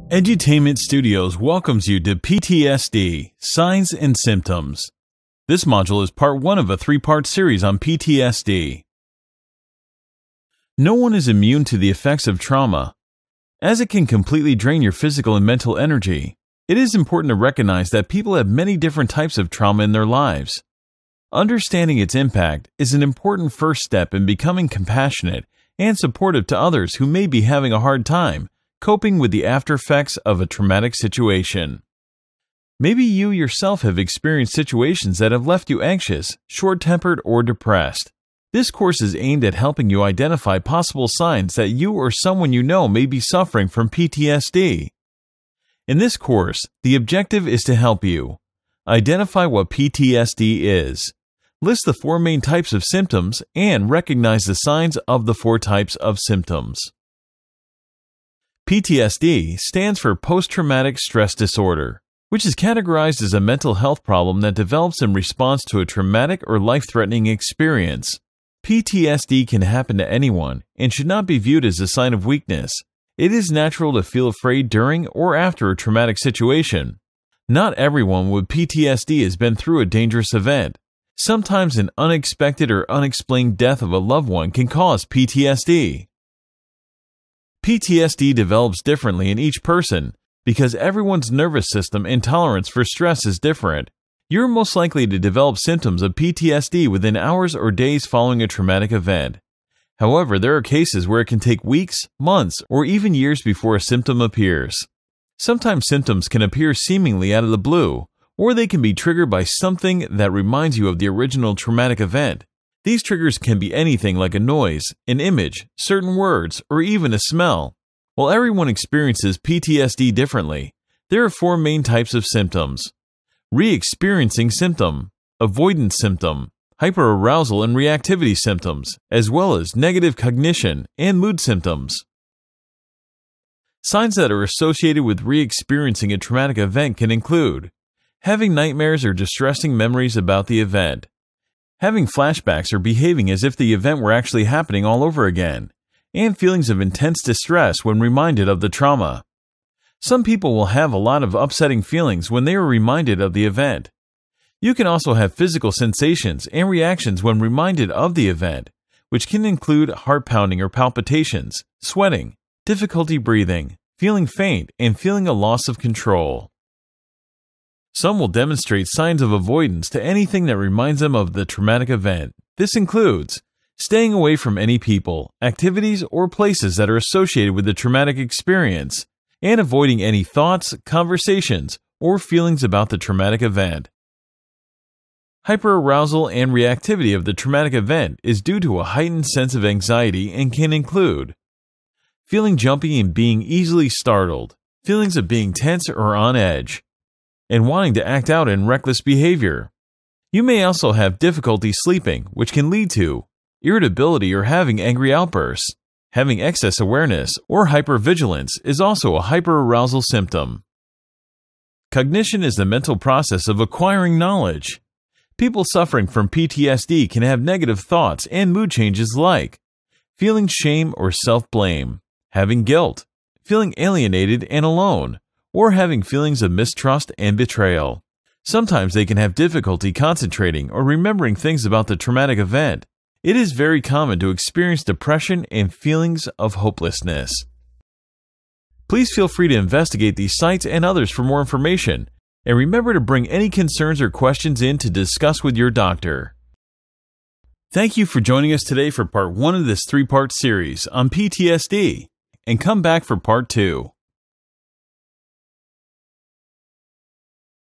Edutainment Studios welcomes you to PTSD, Signs and Symptoms. This module is part 1 of a 3-part series on PTSD. No one is immune to the effects of trauma. As it can completely drain your physical and mental energy, it is important to recognize that people have many different types of trauma in their lives. Understanding its impact is an important first step in becoming compassionate and supportive to others who may be having a hard time coping with the aftereffects of a traumatic situation. Maybe you yourself have experienced situations that have left you anxious, short-tempered, or depressed. This course is aimed at helping you identify possible signs that you or someone you know may be suffering from PTSD. In this course, the objective is to help you identify what PTSD is, list the 4 main types of symptoms, and recognize the signs of the 4 types of symptoms. PTSD stands for Post-Traumatic Stress Disorder, which is categorized as a mental health problem that develops in response to a traumatic or life-threatening experience. PTSD can happen to anyone and should not be viewed as a sign of weakness. It is natural to feel afraid during or after a traumatic situation. Not everyone with PTSD has been through a dangerous event. Sometimes an unexpected or unexplained death of a loved one can cause PTSD. PTSD develops differently in each person because everyone's nervous system and tolerance for stress is different. You're most likely to develop symptoms of PTSD within hours or days following a traumatic event. However, there are cases where it can take weeks, months, or even years before a symptom appears. Sometimes symptoms can appear seemingly out of the blue, or they can be triggered by something that reminds you of the original traumatic event. These triggers can be anything like a noise, an image, certain words, or even a smell. While everyone experiences PTSD differently, there are 4 main types of symptoms: re-experiencing symptom, avoidance symptom, hyperarousal and reactivity symptoms, as well as negative cognition and mood symptoms. Signs that are associated with re-experiencing a traumatic event can include having nightmares or distressing memories about the event, having flashbacks or behaving as if the event were actually happening all over again, and feelings of intense distress when reminded of the trauma. Some people will have a lot of upsetting feelings when they are reminded of the event. You can also have physical sensations and reactions when reminded of the event, which can include heart pounding or palpitations, sweating, difficulty breathing, feeling faint, and feeling a loss of control. Some will demonstrate signs of avoidance to anything that reminds them of the traumatic event. This includes staying away from any people, activities, or places that are associated with the traumatic experience, and avoiding any thoughts, conversations, or feelings about the traumatic event. Hyperarousal and reactivity of the traumatic event is due to a heightened sense of anxiety and can include feeling jumpy and being easily startled, feelings of being tense or on edge, and wanting to act out in reckless behavior. You may also have difficulty sleeping, which can lead to irritability or having angry outbursts. Having excess awareness or hypervigilance is also a hyperarousal symptom. Cognition is the mental process of acquiring knowledge. People suffering from PTSD can have negative thoughts and mood changes like feeling shame or self-blame, having guilt, feeling alienated and alone, or having feelings of mistrust and betrayal. Sometimes they can have difficulty concentrating or remembering things about the traumatic event. It is very common to experience depression and feelings of hopelessness. Please feel free to investigate these sites and others for more information, and remember to bring any concerns or questions in to discuss with your doctor. Thank you for joining us today for part 1 of this 3-part series on PTSD, and come back for part 2.